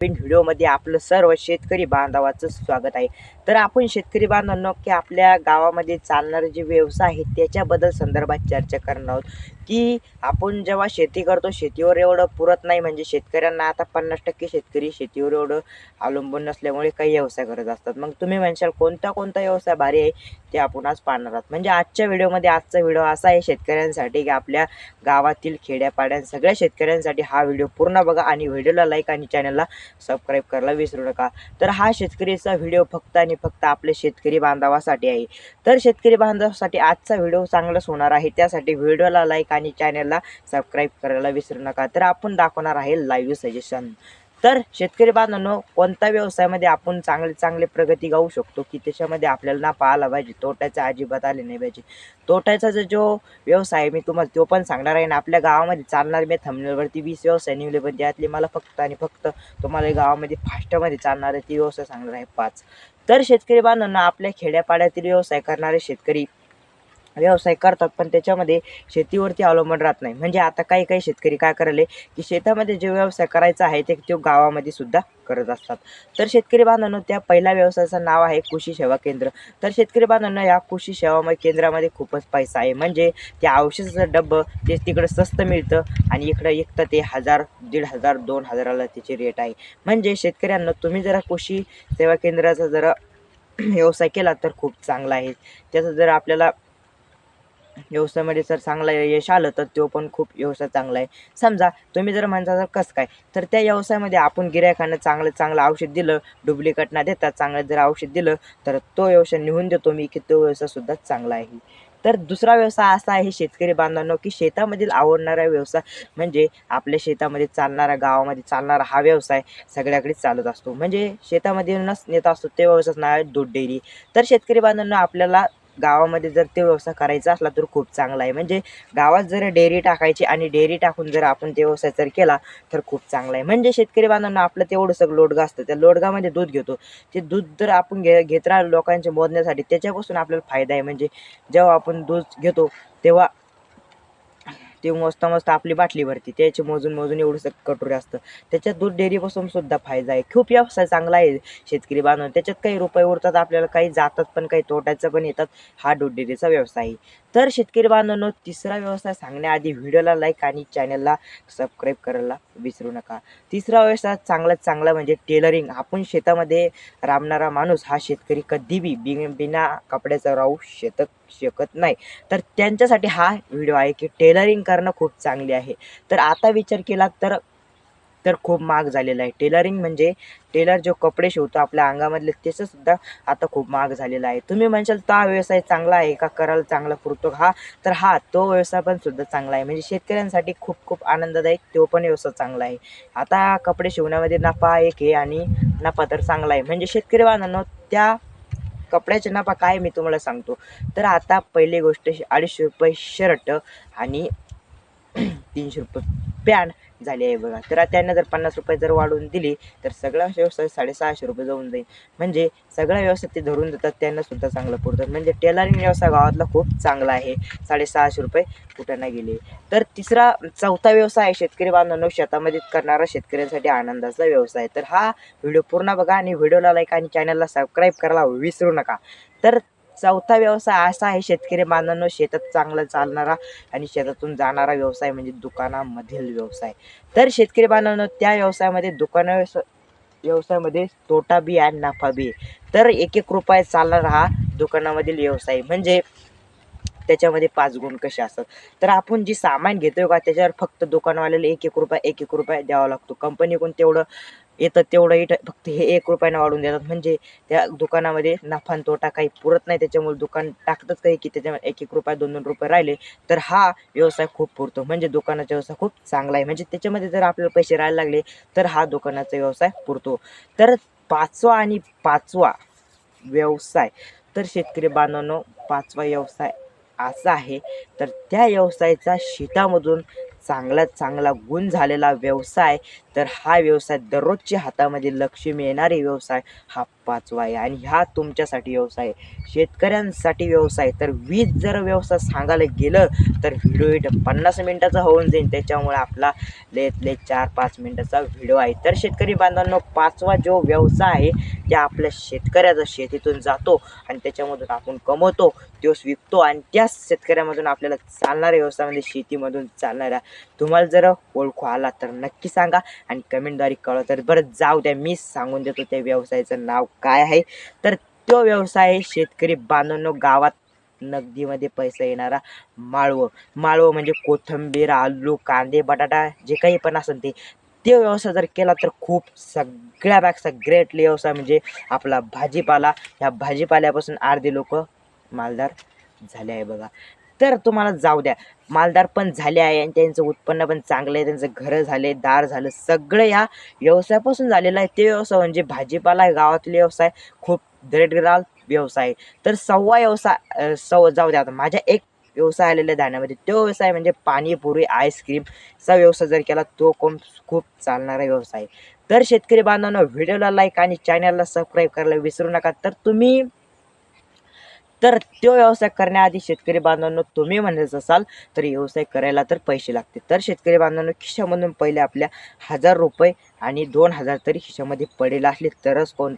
नवीन व्हिडिओमध्ये आपलं सर्व शेतकरी बांधवाचं स्वागत आहे। तर आपण शेतकरी बांधवांनो की आपल्या गावामध्ये चालणारे जे व्यवसाय आहेत त्याच्याबद्दल संदर्भात चर्चा करणार आहोत की आपण जेव्हा शेती करतो शेतीवर एवढं पुरत नाही, म्हणजे शेतकऱ्यांना आता 50% शेतकरी शेतीवर एवढं अवलंबून नसल्यामुळे काही व्यवसाय करत असतात। मग तुम्ही म्हणशाल कोणता व्यवसाय भारी आहे ते आपण आज पाहणार आहोत। म्हणजे आजचा व्हिडिओ असा आहे शेतकऱ्यांसाठी की आपल्या गावातील खेड्यापाड्या सगळ्या शेतकऱ्यांसाठी हा व्हिडिओ पूर्ण बघा आणि व्हिडिओला लाईक आणि चॅनलला सबस्क्राईब करायला विसरू नका। तर हा शेतकरीचा व्हिडिओ फक्त आणि फक्त आपले शेतकरी बांधवासाठी आहे। तर शेतकरी बांधवासाठी आजचा व्हिडिओ चांगलाच होणार आहे, त्यासाठी व्हिडिओला लाईक आणि चॅनलला सबस्क्राईब करायला विसरू नका। तर आपण दाखवणार आहे लाईव्ह सजेशन। तर शेतकरी बांधवांनो कोणत्या व्यवसायामध्ये आपण चांगले प्रगती गाऊ शकतो की त्याच्यामध्ये आपल्याला नफा आला पाहिजे, तोट्याचा अजिबात आले नाही पाहिजे। तोट्याचा जो व्यवसाय मी तुम्हाला तो पण सांगणार आहे। आपल्या गावामध्ये चालणार मी थंबनेलवरती 20 व्यवसाय निवडले, पण त्यातले मला फक्त आणि फक्त तुम्हाला गावामध्ये फास्टमध्ये चालणारे ती व्यवसाय सांगणार आहे 5। तर शेतकरी बांधवांना आपल्या खेड्यापाड्यातील व्यवसाय करणारे शेतकरी व्यवसाय करतात, पण त्याच्यामध्ये शेतीवरती अवलंबून राहत नाही। म्हणजे आता काही शेतकरी काय करायले की शेतामध्ये जे व्यवसाय करायचा आहे ते गावामध्ये सुद्धा करत असतात। तर शेतकरी बांधवांनो त्या पहिल्या व्यवसायाचं नाव आहे कृषी सेवा केंद्र। तर शेतकरी बांधवांनो या कृषी सेवा केंद्रामध्ये खूपच पैसा आहे। म्हणजे त्या औषधाचं डब्बं ते तिकडे स्वस्त मिळतं आणि इकडे विकतं ते 1000, 1500, 2000ला त्याची रेट आहे। म्हणजे शेतकऱ्यांना तुम्ही जरा कृषी सेवा केंद्राचा जरा व्यवसाय केला तर खूप चांगला आहे। त्याचं जर आपल्याला व्यवसायामध्ये जर चांगला यश आलं तर तो पण खूप व्यवसाय चांगला आहे। समजा तुम्ही जर म्हणता तर कसं काय, तर त्या व्यवसायामध्ये आपण गिऱ्हाईकांना चांगलं औषध दिलं, डुप्लिकेट न देता चांगलं जर औषध दिलं तर तो व्यवसाय निघून देतो मी की तो व्यवसाय सुद्धा चांगला आहे। तर दुसरा व्यवसाय असा आहे शेतकरी बांधवांनो की शेतामधील आवडणारा व्यवसाय म्हणजे आपल्या शेतामध्ये चालणारा, गावामध्ये चालणारा हा व्यवसाय सगळ्याकडेच चालत असतो। म्हणजे शेतामध्ये नेत असतो ते व्यवसाय नाव आहे दूध डेअरी। तर शेतकरी बांधवांनो आपल्याला गावामध्ये जर ते व्यवसाय करायचा असला तर खूप चांगला आहे। म्हणजे गावात जर डेअरी टाकायची आणि डेअरी टाकून जर आपण ते व्यवसाय जर केला तर खूप चांगला आहे। म्हणजे शेतकरी बांधवांना आपलं तेवढं सगळं लोडगा असतं, त्या लोडगामध्ये दूध घेतो, ते दूध जर आपण घेत राहिलो लोकांचे मोजण्यासाठी त्याच्यापासून आपल्याला फायदा आहे। म्हणजे जेव्हा आपण दूध घेतो तेव्हा ते मोजता आपली बाटली भरती, त्याचे मोजून एवढंसं कटोरे असतं, त्याच्यात दूध डेअरीपासून सुद्धा फायदा आहे। खूप व्यवसाय चांगला आहे शेतकरी बांधव, त्याच्यात काही रुपये उरतात आपल्याला, काही जातात पण काही तोट्याचं पण येतात। हा दूध डेअरीचा व्यवसाय आहे। तर शेतकरी बांधवांनो तिसरा व्यवसाय सांगण्याआधी व्हिडिओला लाईक आणि चॅनलला सबस्क्राईब करायला विसरू नका। तिसरा व्यवसाय चांगला म्हणजे टेलरिंग। आपण शेतामध्ये राबणारा माणूस हा शेतकरी कधी बिना कपड्याचा राहू शकत नाही। तर त्यांच्यासाठी हा व्हिडिओ आहे की टेलरिंग करणं खूप चांगली आहे। तर आता विचार केला तर खूप महाग झालेला आहे टेलरिंग। म्हणजे टेलर जो कपडे शिवतो आपल्या अंगामधले त्याचं सुद्धा आता खूप महाग झालेला आहे। तुम्ही म्हणशाल तो हा व्यवसाय चांगला आहे का, करायला चांगला पुरतो हा, तर तो व्यवसाय पण सुद्धा चांगला आहे। म्हणजे शेतकऱ्यांसाठी खूप आनंददायक तो पण व्यवसाय चांगला आहे। आता कपडे शिवण्यामध्ये नफा एक आहे आणि नफा तर चांगला आहे। म्हणजे शेतकरी बांधवांनो त्या कपड्याचा नफा काय मी तुम्हाला सांगतो। तर आता पहिली गोष्ट 250 रुपये शर्ट आणि 300 रुपये पॅन्ट झाली आहे बघा। तर त्यांना जर 50 रुपये जर वाढवून दिली तर सगळा व्यवसाय 650 रुपये जाऊन जाईल। म्हणजे सगळा व्यवसाय ते धरून देतात, त्यांना सुद्धा चांगलं पुरतं। म्हणजे टेलरिंग व्यवसाय गावातला खूप चांगला आहे, 650 रुपये कुठं नाही गेले। तर चौथा व्यवसाय आहे शेतकरी बांधवांनो शेतामध्ये करणारा शेतकऱ्यांसाठी आनंदाचा व्यवसाय। तर हा व्हिडिओ पूर्ण बघा आणि व्हिडिओला लाईक आणि चॅनलला सबस्क्राईब करायला विसरू नका। तर चौथा व्यवसाय असा आहे शेतकरी बांधवांनो शेतात चांगला चालणारा आणि शेतातून जाणारा व्यवसाय म्हणजे दुकानामधील व्यवसाय। तर शेतकरी बांधवांनो त्या व्यवसायामध्ये तोटा बी आहे नफा बी आहे। तर 1-1 रुपये चालणारा हा दुकानामधील व्यवसाय। म्हणजे त्याच्यामध्ये 5 गुण कसे असतात, तर आपण जी सामान घेतोय का त्याच्यावर फक्त दुकानवाल्याला 1-1 रुपये द्यावा लागतो। कंपनीकडून तेवढं येतं तेवढं इथं फक्त हे 1 रुपयानं वाढवून देतात। म्हणजे त्या दुकानामध्ये नफा आणि तोटा काही पुरत नाही, त्याच्यामुळे दुकान टाकतात काही की त्याच्यामध्ये 1-1 रुपये 2-2 रुपये राहिले तर हा व्यवसाय खूप पुरतो। म्हणजे दुकानाचा व्यवसाय खूप चांगला आहे। म्हणजे त्याच्यामध्ये जर आपल्याला पैसे राहायला लागले तर हा दुकानाचा व्यवसाय पुरतो। तर पाचवा व्यवसाय, तर शेतकरी बांधवांनो 5वा व्यवसाय असा आहे, तर त्या व्यवसायाचा शेतामधून चांगला गुण झालेला व्यवसाय, तर हा व्यवसाय दररोजच्या हातामध्ये लक्ष्मी येणारे व्यवसाय हा 5वा आहे. आणि ह्या तुमच्यासाठी व्यवसाय आहे, शेतकऱ्यांसाठी व्यवसाय. तर 20 जर व्यवसाय सांगायला गेलं तर व्हिडिओ 50 मिनिटाचा होऊन जाईल, त्याच्यामुळे आपला लय 4-5 मिनिटाचा व्हिडिओ आहे. तर शेतकरी बांधवांनो, 5वा जो व्यवसाय आहे ते आपल्या शेतकऱ्याचा शेतीतून जातो आणि त्याच्यामधून आपण कमवतो, तोच विकतो आणि त्याच शेतकऱ्यामधून आपल्याला चालणाऱ्या व्यवसायामध्ये शेतीमधून चालणाऱ्या तुम्हाला जर ओळखू आला तर नक्की सांगा आणि कमेंटद्वारे कळवा. तर बरं जाऊ द्या, मी सांगून देतो त्या व्यवसायाचं नाव काय आहे. तर तो व्यवसाय आहे शेतकरी बांधवांनो, गावात नगदीमध्ये पैसा येणारा माळवं म्हणजे कोथिंबीर, आलू, कांदे, बटाटा जे काही पण असेल ते व्यवसाय जर केला तर खूप सगळ्यापेक्षा ग्रेटली व्यवसाय म्हणजे आपला भाजीपाला. ह्या भाजीपाल्यापासून अर्धे लोक मालदार झाले आहे बघा. तर तुम्हाला जाऊ द्या, मालदार पण झाले आहे आणि त्यांचं उत्पन्न पण चांगलं आहे, त्यांचं घरं झाले, दार झालं, सगळं या व्यवसायापासून झालेलं आहे. ते व्यवसाय म्हणजे भाजीपाला आहे, गावातले व्यवसाय खूप दर्जेदार व्यवसाय. तर 6वा व्यवसाय जाऊ द्या, आता माझ्या एक व्यवसाय आलेला आहे धान्यामध्ये, तो व्यवसाय म्हणजे पाणीपुरी आईस्क्रीमचा व्यवसाय जर केला तो खूप चालणारा व्यवसाय. तर शेतकरी बांधवांनो, व्हिडिओला लाईक आणि चॅनलला सबस्क्राईब करायला विसरू नका. तर तो व्यवसाय करण्याआधी शेतकरी बांधवांनो, तुम्ही म्हणत असाल तर व्यवसाय करायला तर पैसे लागते. तर शेतकरी बांधवांनो, खिशामधून पहिले आपल्या ₹1000 आणि 2000 तरी खिशामध्ये पडेल असले तरच कोण